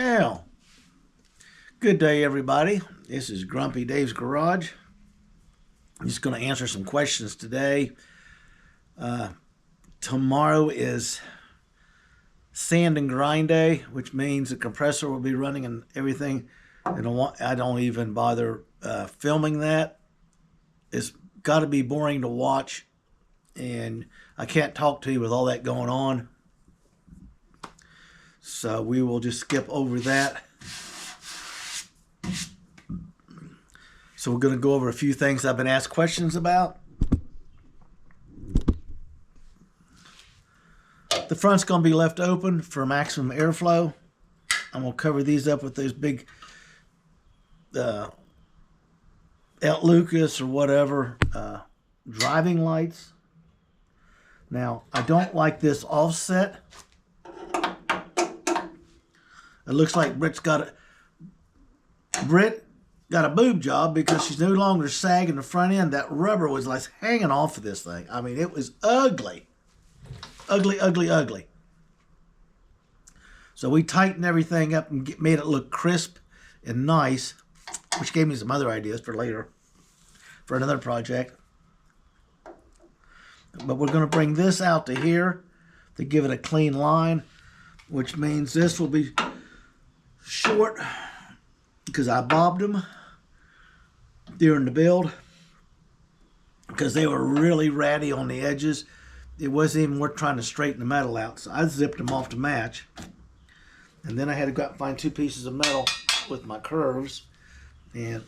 Well, good day, everybody. This is Grumpy Dave's Garage. I'm just going to answer some questions today. Tomorrow is sand and grind day, which means the compressor will be running and everything. I don't even bother filming that. It's got to be boring to watch, and I can't talk to you with all that going on. So we will just skip over that. So we're going to go over a few things I've been asked questions about. The front's going to be left open for maximum airflow. I'm going to cover these up with those big El Lucas or whatever driving lights. Now, I don't like this offset. It looks like Britt got a boob job because she's no longer sagging the front end. That rubber was like hanging off of this thing. I mean, it was ugly. Ugly, ugly, ugly. So we tightened everything up and made it look crisp and nice, which gave me some other ideas for later, for another project. But we're going to bring this out to here to give it a clean line, which means this will be short because I bobbed them during the build because they were really ratty on the edges. It wasn't even worth trying to straighten the metal out, so I zipped them off to match. And then I had to go out and find two pieces of metal with my curves, and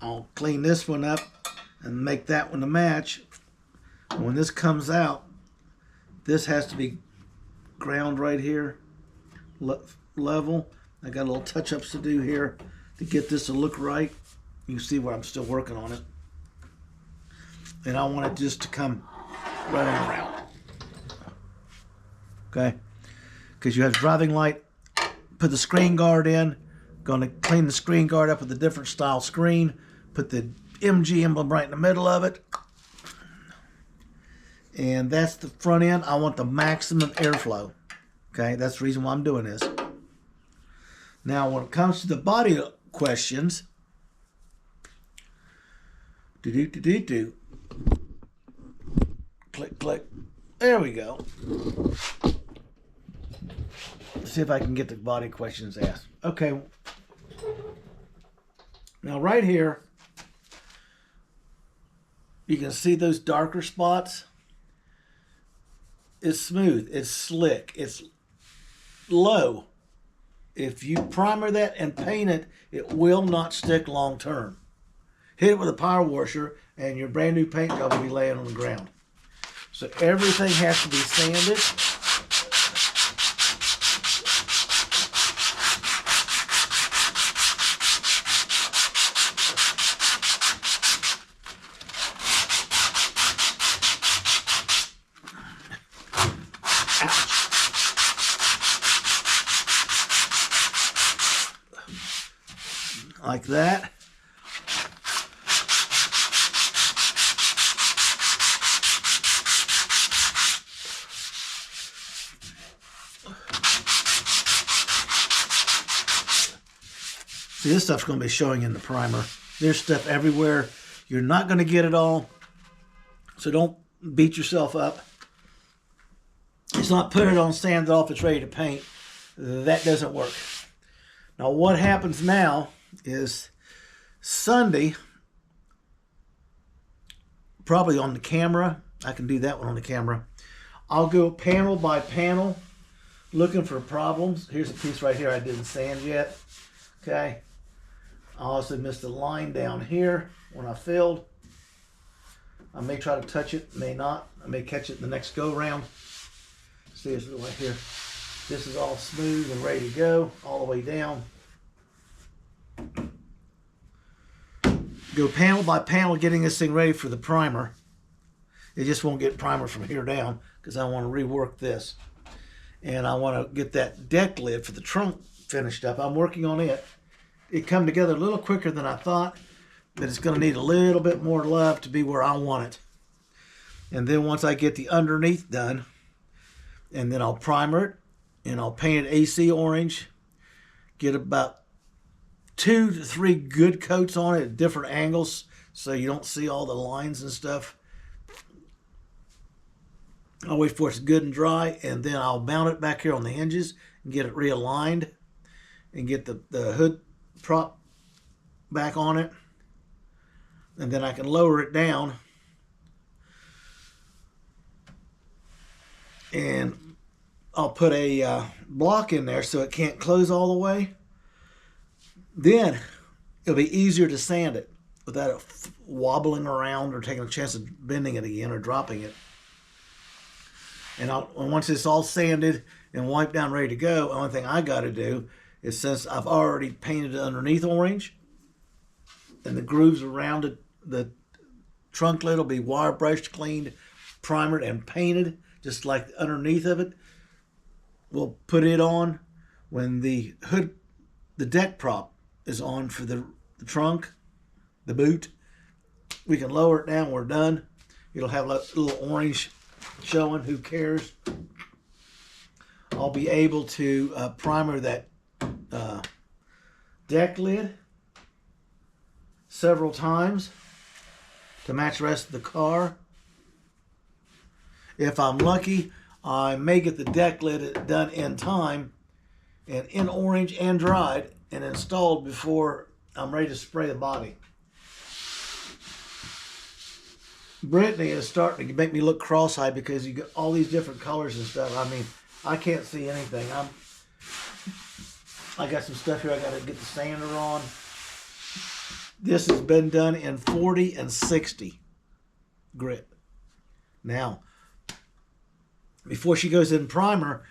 I'll clean this one up and make that one to match. And when this comes out, this has to be ground right here, level. I got a little touch-ups to do here to get this to look right. You can see where I'm still working on it. And I want it just to come right on around. Okay? Because you have driving light. Put the screen guard in. Going to clean the screen guard up with a different style screen. Put the MG emblem right in the middle of it. And that's the front end. I want the maximum airflow. Okay? That's the reason why I'm doing this. Now, when it comes to the body questions, click, click. There we go. Let's see if I can get the body questions asked. Okay. Now, right here, you can see those darker spots. It's smooth. It's slick. It's low. If you primer that and paint it, it will not stick long term. Hit it with a power washer and your brand new paint job will be laying on the ground. So everything has to be sanded. Like that. See, this stuff's going to be showing in the primer. There's stuff everywhere. You're not going to get it all, so don't beat yourself up. It's not put it on, sand it off, it's ready to paint. That doesn't work. Now, what happens now is Sunday, probably on the camera. I can do that one on the camera. I'll go panel by panel looking for problems. Here's a piece right here I didn't sand yet. Okay. I also missed a line down here when I filled. I may try to touch it, may not. I may catch it in the next go round. See this right here. This is all smooth and ready to go all the way down. Go panel by panel getting this thing ready for the primer. It just won't get primer from here down because I want to rework this. And I want to get that deck lid for the trunk finished up. I'm working on it. It come together a little quicker than I thought, but it's going to need a little bit more love to be where I want it. And then once I get the underneath done, and then I'll primer it, and I'll paint it AC orange Get about 2 to 3 good coats on it at different angles so you don't see all the lines and stuff. I'll wait for it's good and dry, and then I'll mount it back here on the hinges and get it realigned and get the hood prop back on it. And then I can lower it down and I'll put a block in there so it can't close all the way. Then it'll be easier to sand it without it wobbling around or taking a chance of bending it again or dropping it. And once it's all sanded and wiped down, ready to go, the only thing I got to do is, since I've already painted it underneath orange, and the grooves around it, the trunk lid will be wire brushed, cleaned, primered, and painted, just like underneath of it. We'll put it on when the hood, the deck prop is on for the trunk, the boot. We can lower it down, we're done. It'll have a little orange showing, who cares. I'll be able to primer that deck lid several times to match the rest of the car. If I'm lucky, I may get the deck lid done in time and in orange and dried and installed before I'm ready to spray the body. Brittany is starting to make me look cross-eyed because you got all these different colors and stuff. I mean, I can't see anything. I got some stuff here I got to get the sander on. This has been done in 40 and 60 grit. Now, before she goes in primer,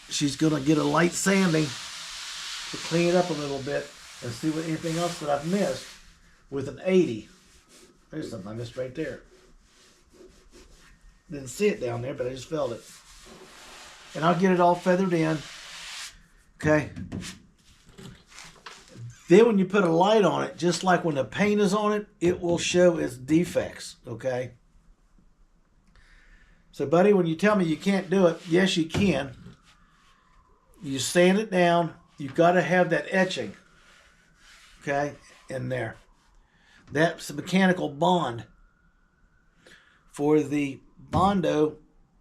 she's going to get a light sanding to clean it up a little bit and see what anything else that I've missed with an 80. There's something I missed right there. Didn't see it down there, but I just felt it. And I'll get it all feathered in. Okay. Then when you put a light on it, just like when the paint is on it, it will show its defects. Okay. So, buddy, when you tell me you can't do it, yes, you can. You sand it down. You've got to have that etching. Okay, in there. That's a mechanical bond for the Bondo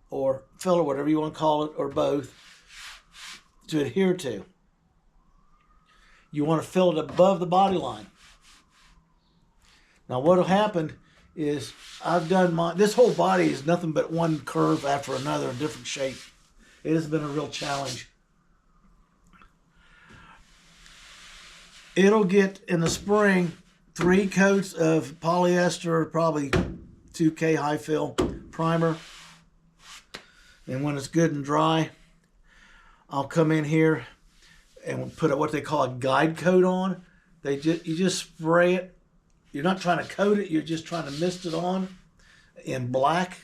or filler, whatever you want to call it, or both, to adhere to. You want to fill it above the body line. Now what will happen is I've done this whole body is nothing but one curve after another, a different shape. It has been a real challenge. It'll get, in the spring, 3 coats of polyester, probably 2K high fill primer. And when it's good and dry, I'll come in here and put what they call a guide coat on. You just spray it. You're not trying to coat it, you're just trying to mist it on in black.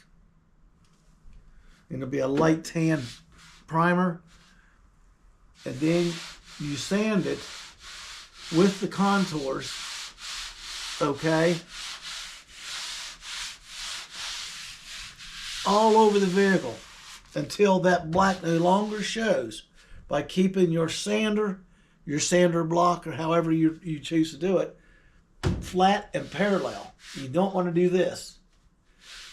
And it'll be a light tan primer. And then you sand it with the contours, okay, all over the vehicle until that black no longer shows, by keeping your sander block, or however you choose to do it, flat and parallel. You don't want to do this.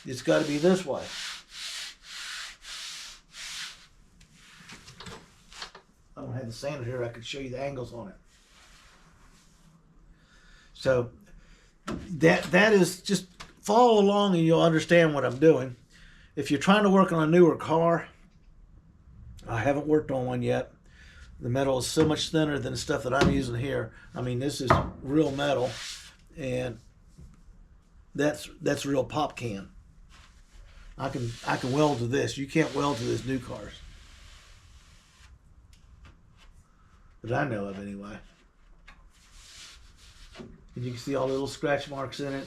It's got to be this way. I don't have the sander here. I could show you the angles on it. So that is, just follow along and you'll understand what I'm doing. If you're trying to work on a newer car, I haven't worked on one yet. The metal is so much thinner than the stuff that I'm using here. I mean, this is real metal, and that's real pop can. I can weld to this. You can't weld to this new cars, that I know of anyway. And you can see all the little scratch marks in it,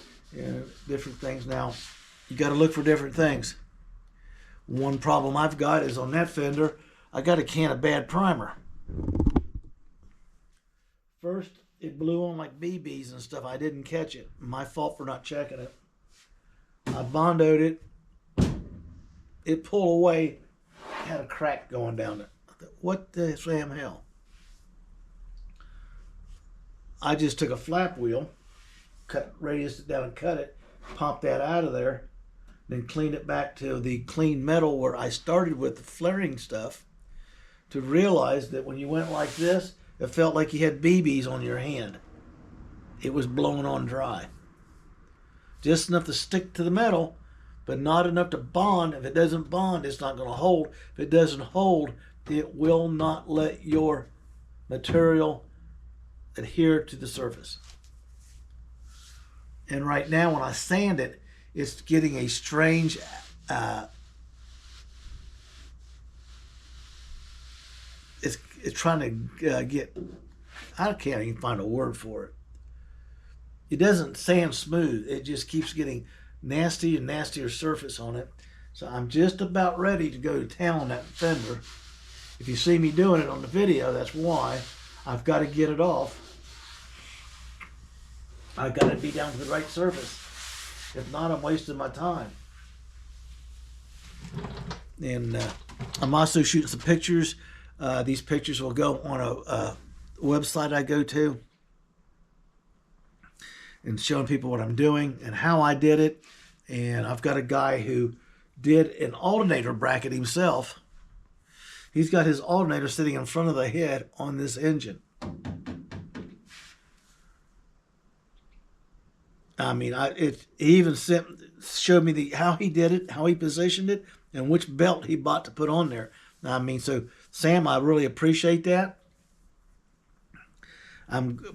different things. Now, you got to look for different things. One problem I've got is on that fender, I got a can of bad primer. First, it blew on like BBs and stuff. I didn't catch it. My fault for not checking it. I bondoed it. It pulled away, had a crack going down it. I thought, what the Sam hell? I just took a flap wheel, cut radius it down and cut it, popped that out of there, then cleaned it back to the clean metal where I started with the flaring stuff, to realize that when you went like this, it felt like you had BBs on your hand. It was blowing on dry. Just enough to stick to the metal, but not enough to bond. If it doesn't bond, it's not going to hold. If it doesn't hold, it will not let your material adhere to the surface. And right now, when I sand it, it's getting a strange it's trying to get, I can't even find a word for it. It doesn't sand smooth. It just keeps getting nasty and nastier surface on it. So I'm just about ready to go to town on that fender. If you see me doing it on the video, that's why. I've got to get it off. I've got to be down to the right surface. If not, I'm wasting my time. And I'm also shooting some pictures. These pictures will go on a website I go to, and showing people what I'm doing and how I did it. And I've got a guy who did an alternator bracket himself. He's got his alternator sitting in front of the head on this engine. I mean, he even showed me how he did it, how he positioned it, and which belt he bought to put on there. I mean, so Sam, I really appreciate that.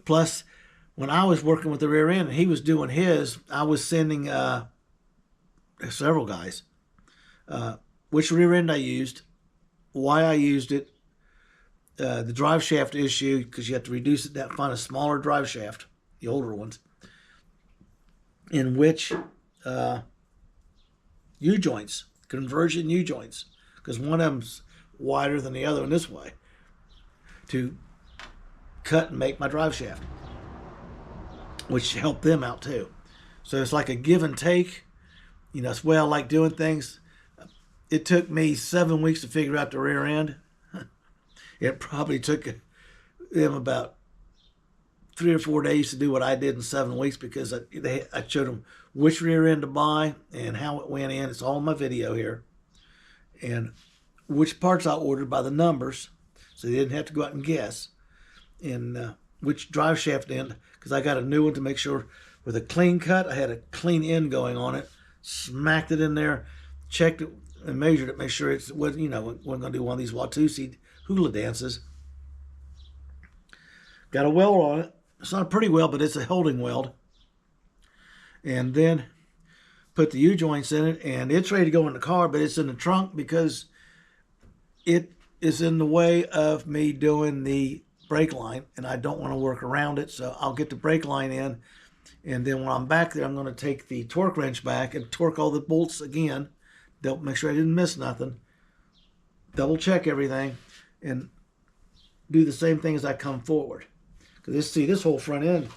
Plus, when I was working with the rear end and he was doing his, I was sending several guys which rear end I used, why I used it, the drive shaft issue, because you have to reduce it, find a smaller drive shaft, the older ones, in which U-joints, conversion U-joints, because one of them's wider than the other in this way, to cut and make my drive shaft, which helped them out too. So it's like a give and take. You know, it's the way I like doing things. It took me 7 weeks to figure out the rear end. It probably took them about 3 or 4 days to do what I did in 7 weeks, because I showed them which rear end to buy and how it went in. It's all in my video here. And which parts I ordered by the numbers, so they didn't have to go out and guess. And which drive shaft end, because I got a new one to make sure with a clean cut, I had a clean end going on it, smacked it in there, checked it and measured it, make sure it wasn't, you know, wasn't going to do one of these Watusi hula dances. Got a weld on it. It's not a pretty weld, but it's a holding weld. And then put the U-joints in it, and it's ready to go in the car, but it's in the trunk because it is in the way of me doing the brake line, and I don't want to work around it, so I'll get the brake line in, and then when I'm back there, I'm going to take the torque wrench back and torque all the bolts again, make sure I didn't miss nothing, double check everything, and do the same thing as I come forward. Because see, this whole front end,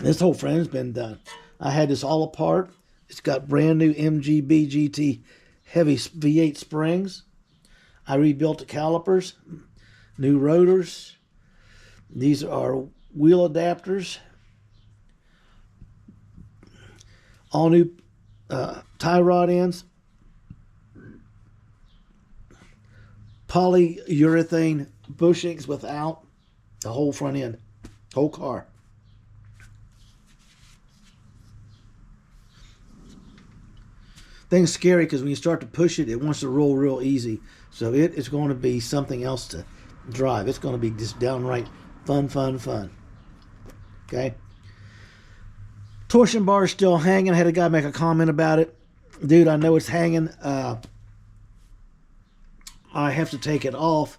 this whole front end's been done. I had this all apart. It's got brand new MGB GT heavy V8 springs. I rebuilt the calipers, new rotors. These are wheel adapters. All new tie rod ends. Polyurethane bushings without the whole front end, whole car. Thing's scary because when you start to push it, it wants to roll real easy. So it is going to be something else to drive. It's going to be just downright fun, fun, fun. Okay. Torsion bar is still hanging. I had a guy make a comment about it. Dude, I know it's hanging. I have to take it off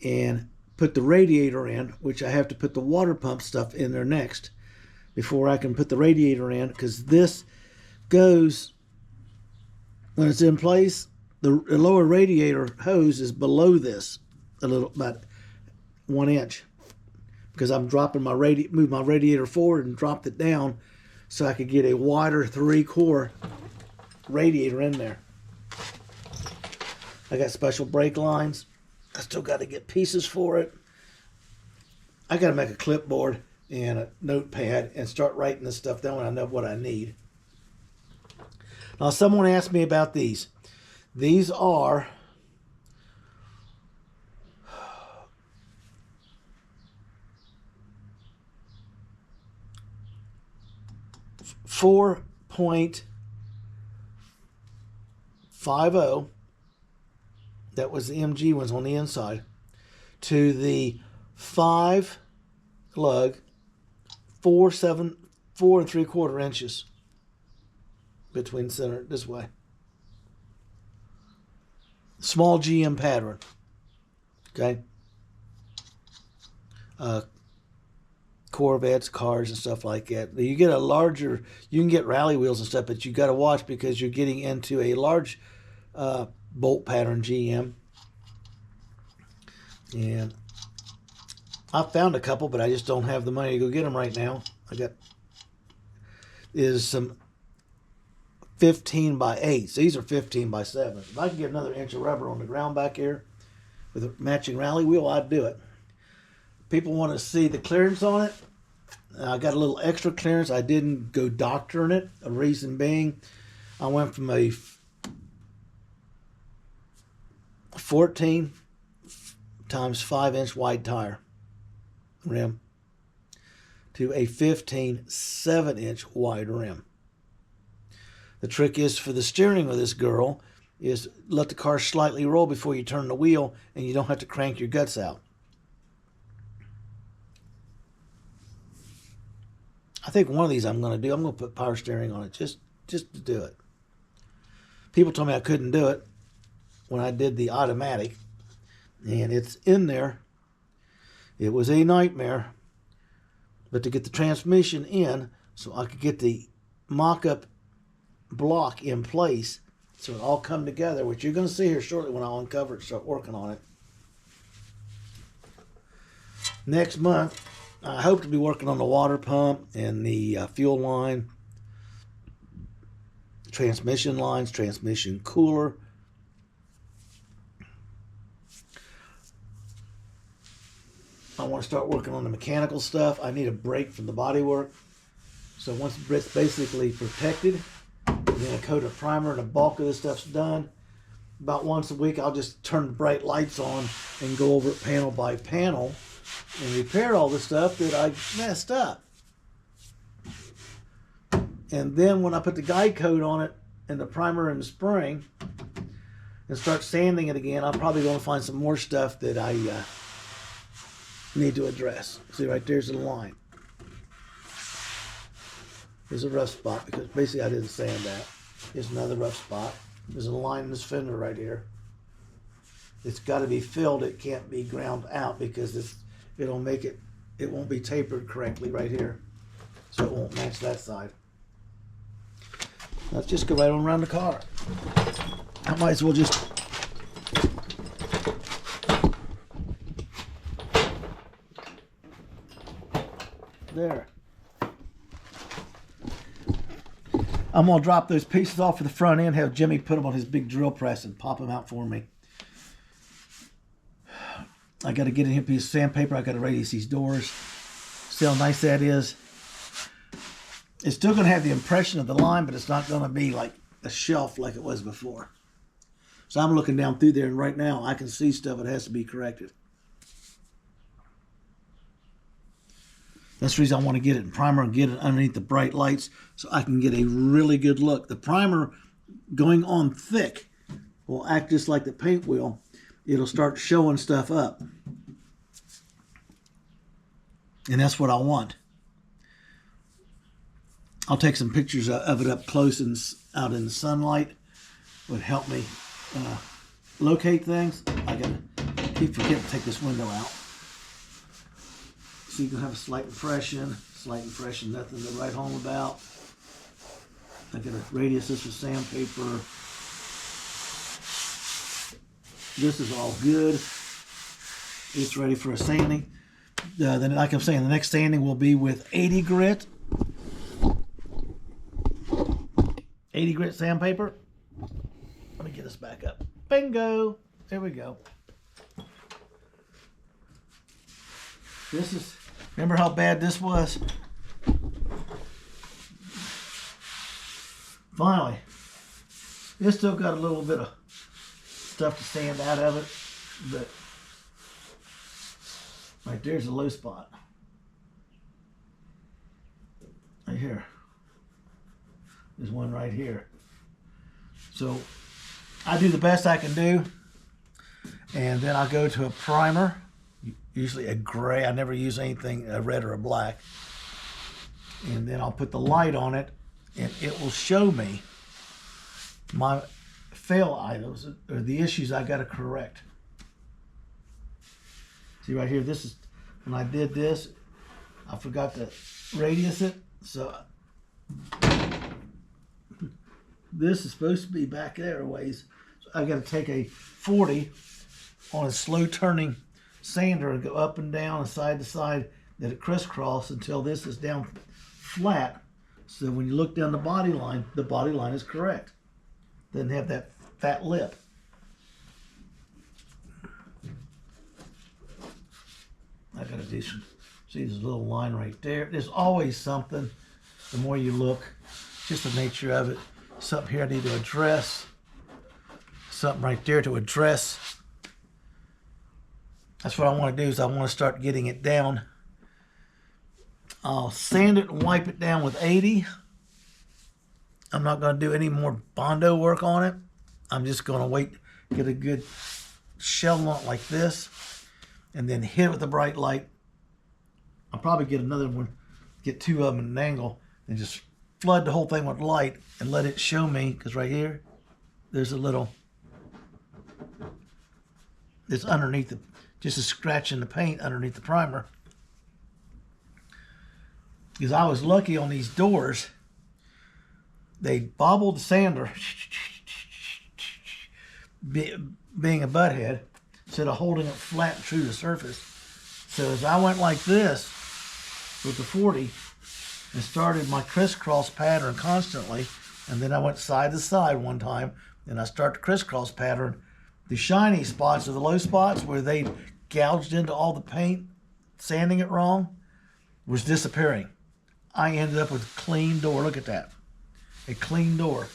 and put the radiator in, which I have to put the water pump stuff in there next before I can put the radiator in, because this goes, when it's in place, the lower radiator hose is below this a little, about 1 inch, because I'm dropping my move my radiator forward and dropped it down so I could get a wider 3-core radiator in there. I got special brake lines. I still got to get pieces for it. I got to make a clipboard and a notepad and start writing this stuff down when I know what I need. Now, someone asked me about these. These are 4.50. That was the MG ones on the inside. To the 5 lug, 4 3/4 inches between center this way. Small GM pattern. Okay. Corvettes, cars, and stuff like that. You get a larger, you can get rally wheels and stuff, but you got to watch because you're getting into a large bolt pattern GM. And I found a couple, but I just don't have the money to go get them right now. I got is some 15 by 8s. These are 15 by 7s. If I can get another inch of rubber on the ground back here with a matching rally wheel, I'd do it. People want to see the clearance on it. I got a little extra clearance. I didn't go doctoring it. A reason being, I went from a 14 times 5-inch wide tire rim to a 15 7-inch wide rim. The trick is for the steering of this girl is let the car slightly roll before you turn the wheel, and you don't have to crank your guts out. I think one of these I'm going to do. I'm going to put power steering on it just to do it. People told me I couldn't do it when I did the automatic, and it's in there. It was a nightmare, but to get the transmission in so I could get the mock-up block in place so it all come together, which you're going to see here shortly when I uncover it and start working on it. Next month, I hope to be working on the water pump and the fuel line, transmission lines, transmission cooler. I want to start working on the mechanical stuff. I need a break from the bodywork. So once it's basically protected, then a coat of primer and the bulk of this stuff's done. About once a week, I'll just turn the bright lights on and go over it panel by panel and repair all the stuff that I messed up. And then when I put the guide coat on it and the primer in the spring and start sanding it again, I'm probably going to find some more stuff that I need to address. See, right there's the line. There's a rough spot because basically I didn't sand that. Here's another rough spot. There's a line in this fender right here. It's got to be filled. It can't be ground out because it'll make it, it won't be tapered correctly right here. So it won't match that side. Let's just go right on around the car. I might as well just there. I'm going to drop those pieces off of the front end, have Jimmy put them on his big drill press and pop them out for me. I got to get in here a piece of sandpaper. I got to radius these doors. See how nice that is. It's still going to have the impression of the line, but it's not going to be like a shelf like it was before. So I'm looking down through there, and right now I can see stuff that has to be corrected. That's the reason I want to get it in primer and get it underneath the bright lights so I can get a really good look. The primer going on thick will act just like the paint will. It'll start showing stuff up. And that's what I want. I'll take some pictures of it up close and out in the sunlight. Would help me locate things. I gotta keep forgetting to take this window out. So you can have a slight impression, nothing to write home about. I got to radius this with sandpaper. This is all good. It's ready for a sanding. Then, like I'm saying, the next sanding will be with 80 grit. 80 grit sandpaper. Let me get this back up. Bingo! There we go. This is, remember how bad this was? Finally, it's still got a little bit of stuff to sand out of it, but right there's a low spot. Right here. There's one right here. So I do the best I can do, and then I'll go to a primer, usually a gray. I never use anything a red or a black. And then I'll put the light on it, and it will show me my fail items or the issues I got to correct. See right here, this is when I did this, I forgot to radius it, so this is supposed to be back there a ways. So I got to take a 40 on a slow turning sander and go up and down and side to side, that it crisscross until this is down flat. So when you look down the body line is correct. Doesn't have that fat lip. I gotta do some, see there's a little line right there. There's always something, the more you look, just the nature of it. Something here I need to address. Something right there to address. That's what I want to do, is I want to start getting it down. I'll sand it and wipe it down with 80. I'm not going to do any more Bondo work on it. I'm just going to wait, get a good shell on it like this, and then hit it with a bright light. I'll probably get another one, get two of them at an angle, and just flood the whole thing with light and let it show me, because right here, there's a little, it's underneath the, just a scratch in the paint underneath the primer. Because I was lucky on these doors, they bobbled the sander, being a butt head, instead of holding it flat and true to the surface. So as I went like this with the 40 and started my crisscross pattern constantly, and then I went side to side one time, and I start the crisscross pattern, the shiny spots or the low spots where they gouged into all the paint, sanding it wrong, was disappearing. I ended up with a clean door. Look at that. A clean door.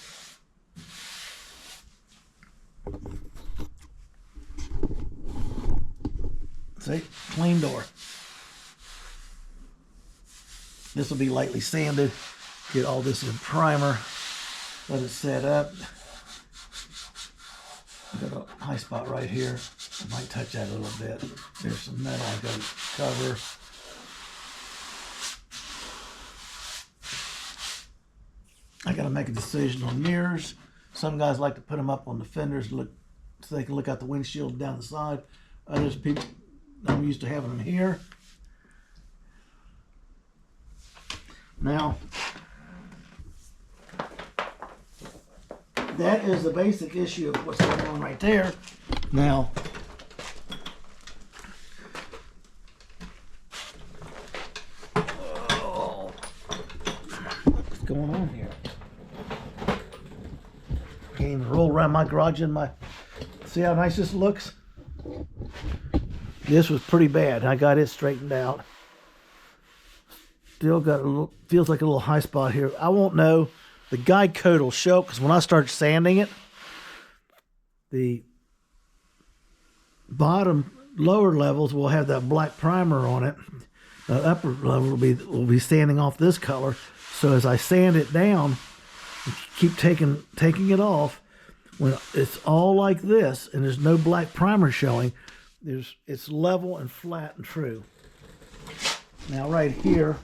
See? Clean door. This will be lightly sanded. Get all this in primer. Let it set up. Got a high spot right here. I might touch that a little bit. There's some metal I got to cover. I got to make a decision on mirrors. Some guys like to put them up on the fenders, look, so they can look out the windshield down the side. Others people, I'm used to having them here. Now, that is the basic issue of what's going on right there. Now, what's going on here? Can't even roll around my garage in my, see how nice this looks? This was pretty bad. I got it straightened out. Still got a little, feels like a little high spot here. I won't know. The guide code will show, because when I start sanding it, the bottom lower levels will have that black primer on it. The upper level will be sanding off this color. So as I sand it down, keep taking it off, when it's all like this and there's no black primer showing, it's level and flat and true. Now right here,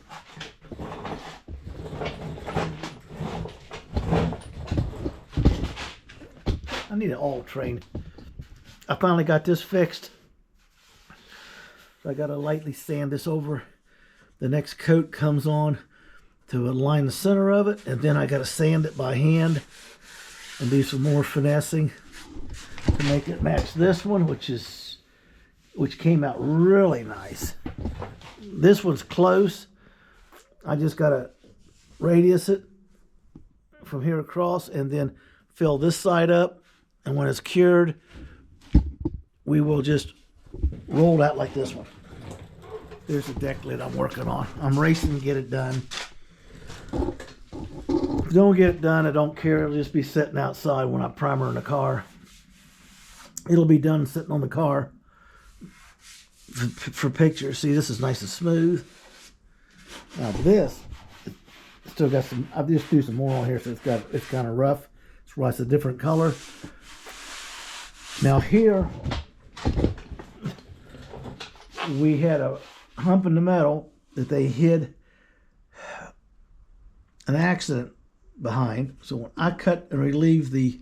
I need an oil train. I finally got this fixed. So I got to lightly sand this over. The next coat comes on to align the center of it, and then I got to sand it by hand and do some more finessing to make it match this one, which came out really nice. This one's close. I just got to radius it, from here across and then fill this side up. And when it's cured, we will just roll it out like this one. There's the deck lid I'm working on. I'm racing to get it done. If I don't get it done, I don't care. It'll just be sitting outside when I primer in the car. It'll be done sitting on the car for pictures. See, this is nice and smooth. Now this, still got some, I'll just do some more on here so it's kind of rough. That's why it's a different color. Now here, we had a hump in the metal that they hid an accident behind. So when I cut and relieve the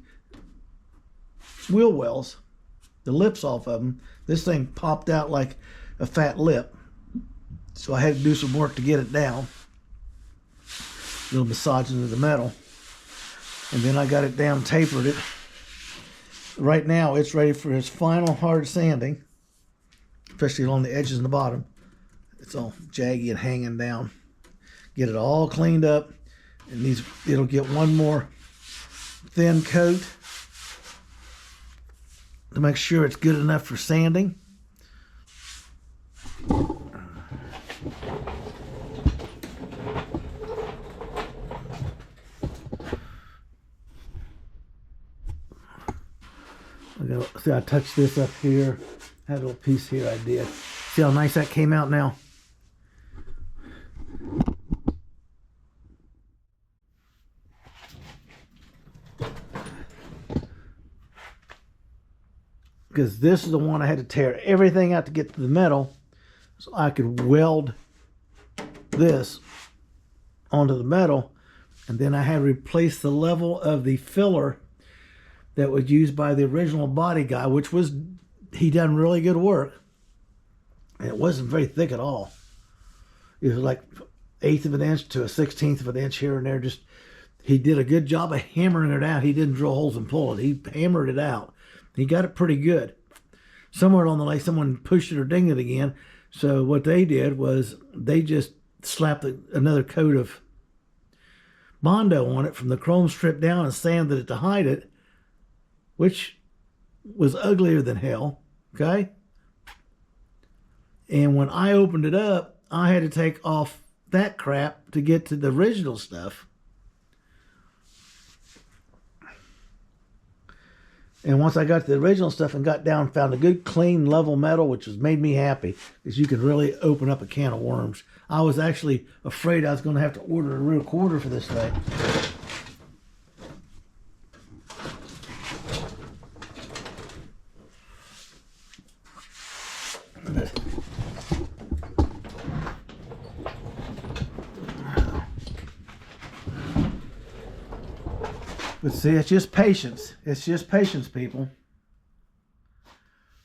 wheel wells, the lips off of them, this thing popped out like a fat lip. So I had to do some work to get it down. A little massage into the metal. And then I got it down, tapered it. Right now it's ready for its final hard sanding, especially along the edges and the bottom. It's all jaggy and hanging down. Get it all cleaned up, and it'll get one more thin coat to make sure it's good enough for sanding. See, I touched this up here. Had a little piece here I did. See how nice that came out now? Because this is the one I had to tear everything out to get to the metal so I could weld this onto the metal. And then I had to replace the level of the filler that was used by the original body guy, which was, he done really good work. And it wasn't very thick at all. It was like 1/8 of an inch to a 1/16 of an inch here and there. Just, he did a good job of hammering it out. He didn't drill holes and pull it. He hammered it out. He got it pretty good. Somewhere along the way, someone pushed it or dinged it again. So what they did was they just slapped another coat of Bondo on it from the chrome strip down and sanded it to hide it, which was uglier than hell, okay? And when I opened it up, I had to take off that crap to get to the original stuff. And once I got to the original stuff and got down, found a good, clean, level metal, which has made me happy, because you could really open up a can of worms. I was actually afraid I was going to have to order a real quarter for this thing. But see, it's just patience. It's just patience, people.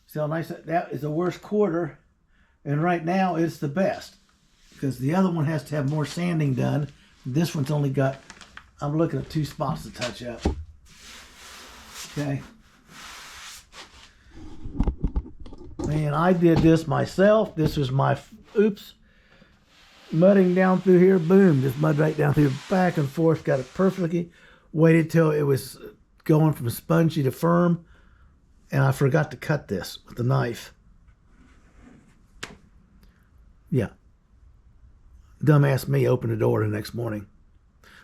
See how nice that is? The worst quarter, and right now it's the best, because the other one has to have more sanding done. This one's only got, I'm looking at 2 spots to touch up. Okay. Man, I did this myself. This was my, oops, mudding down through here. Boom, just mud right down through, back and forth. Got it perfectly. Waited till it was going from spongy to firm, and I forgot to cut this with the knife. Yeah. Dumbass me opened the door the next morning.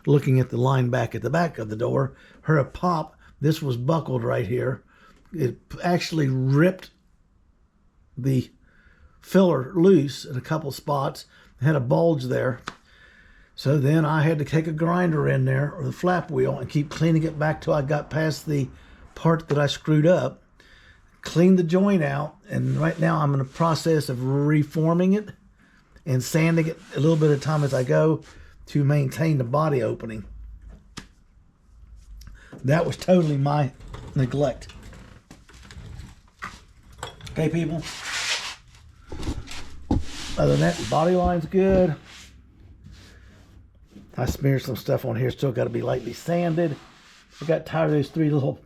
Looking at the line back at the back of the door, heard a pop. This was buckled right here. It actually ripped the filler loose in a couple spots. It had a bulge there. So then I had to take a grinder in there, or the flap wheel, and keep cleaning it back till I got past the part that I screwed up. Clean the joint out, and right now I'm in the process of reforming it and sanding it a little bit at a time as I go to maintain the body opening. That was totally my neglect. Okay, people? Other than that, the body line's good. I smeared some stuff on here. Still got to be lightly sanded. I got tired of those 3 little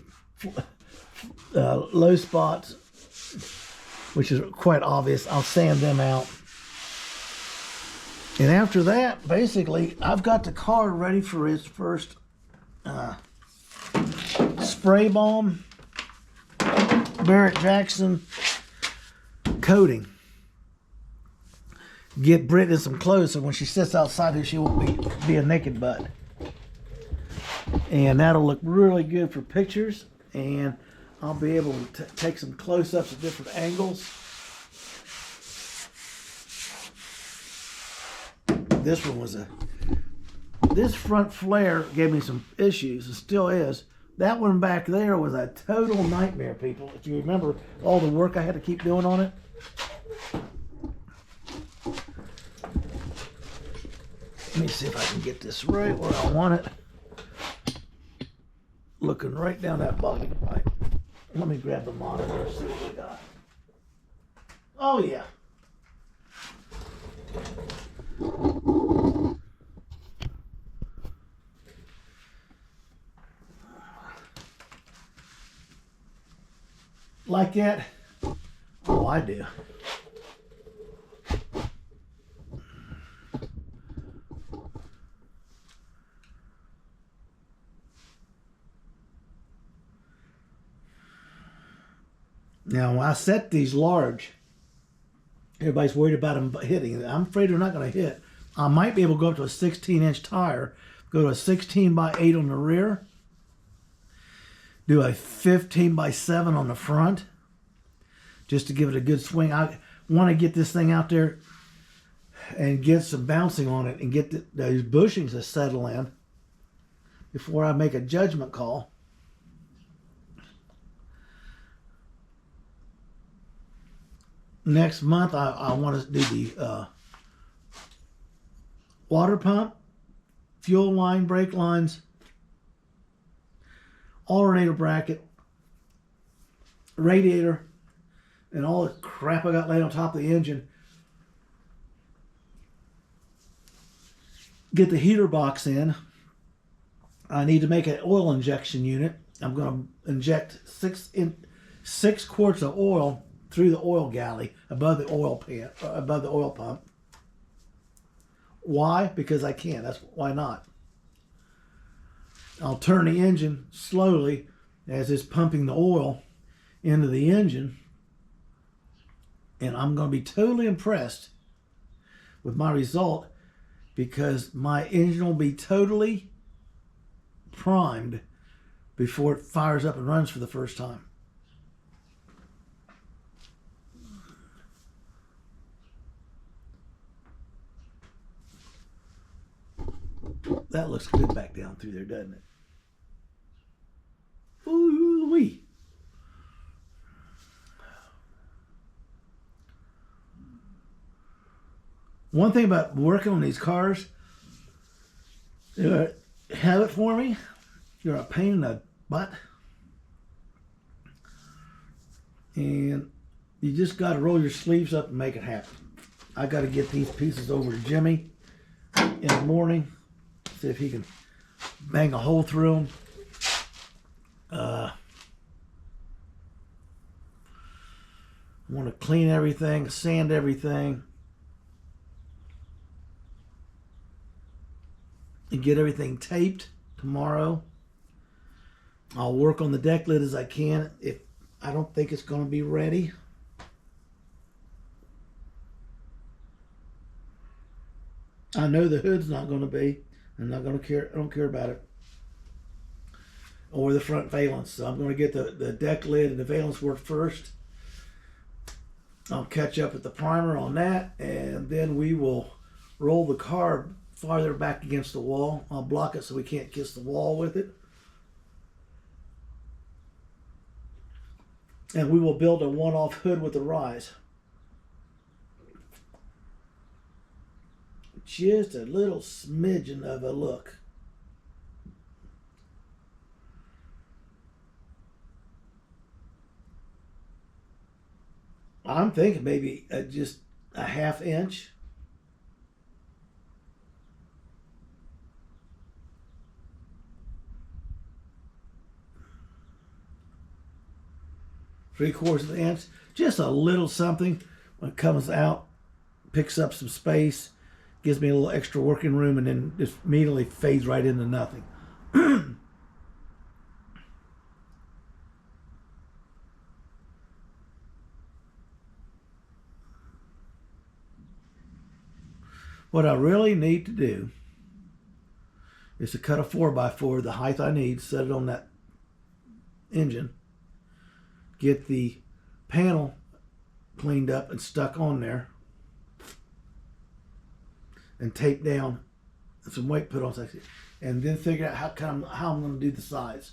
low spots, which is quite obvious. I'll sand them out. And after that, basically, I've got the car ready for its first spray balm Barrett Jackson coating. Get Brittany some clothes so when she sits outside here she won't be a naked butt. And that'll look really good for pictures, and I'll be able to take some close-ups at different angles. This one was this front flare gave me some issues, and still is. That one back there was a total nightmare, people. If you remember all the work I had to keep doing on it. Let me see if I can get this right where I want it. Looking right down that bucket pipe. Let me grab the monitor and see what we got. Oh yeah. Like that? Oh, I do. Now, when I set these large, everybody's worried about them hitting. I'm afraid they're not going to hit. I might be able to go up to a 16-inch tire, go to a 16x8 on the rear, do a 15x7 on the front, just to give it a good swing. I want to get this thing out there and get some bouncing on it and get those bushings to settle in before I make a judgment call. Next month, I want to do the water pump, fuel line, brake lines, alternator bracket, radiator, and all the crap I got laid on top of the engine. Get the heater box in. I need to make an oil injection unit. I'm going to inject 6 quarts of oil through the oil galley above the oil pan, above the oil pump. Why? Because I can. That's why not. I'll turn the engine slowly as it's pumping the oil into the engine, and I'm going to be totally impressed with my result because my engine will be totally primed before it fires up and runs for the first time. That looks good back down through there, doesn't it? Ooh-wee. One thing about working on these cars, have it for me, you're a pain in the butt. And you just got to roll your sleeves up and make it happen. I got to get these pieces over to Jimmy in the morning. See if he can bang a hole through them. I want to clean everything, sand everything, and get everything taped tomorrow. I'll work on the deck lid as I can. If I don't think it's going to be ready, I know the hood's not going to be. I'm not going to care. I don't care about it. Or the front valence. So I'm going to get the deck lid and the valence work first. I'll catch up with the primer on that, and then we will roll the car farther back against the wall. I'll block it so we can't kiss the wall with it. And we will build a one-off hood with a rise. Just a little smidgen of a look. I'm thinking maybe just a 1/2 inch. Three-quarters of an inch. Just a little something when it comes out, picks up some space, gives me a little extra working room, and then just immediately fades right into nothing. What I really need to do is to cut a 4x4, the height I need, set it on that engine, get the panel cleaned up and stuck on there, and tape down some weight put on, and then figure out how I'm going to do the size.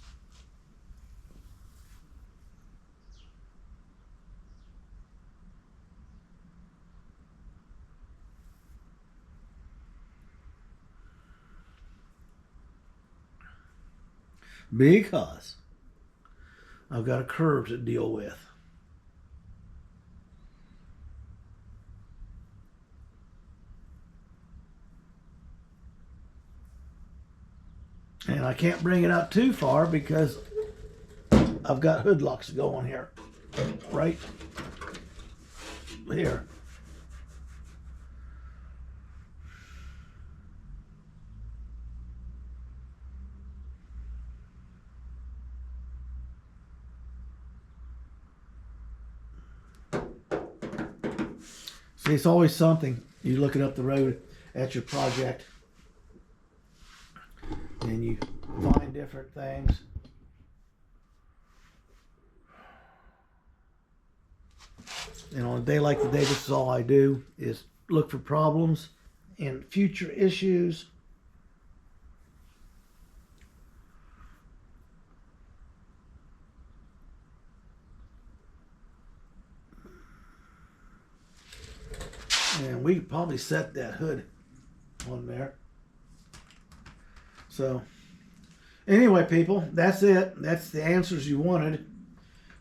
Because I've got a curve to deal with. And I can't bring it out too far because I've got hood locks going here. Right here. See, it's always something. You're looking up the road at your project and you find different things. And on a day like today, this is all I do, is look for problems and future issues. And we could probably set that hood on there. So anyway, people, that's it. That's the answers you wanted.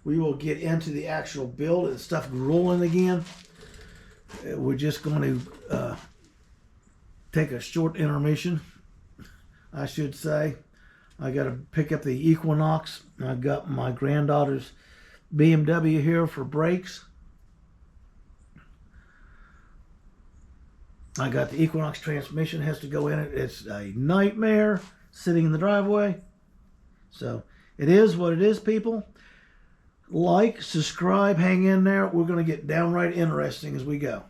We will get into the actual build and stuff rolling again. We're just going to take a short intermission, I should say. I got to pick up the Equinox. I've got my granddaughter's BMW here for brakes. I got the Equinox transmission, has to go in it. It's a nightmare sitting in the driveway. So it is what it is, people. Like, subscribe, hang in there. We're going to get downright interesting as we go.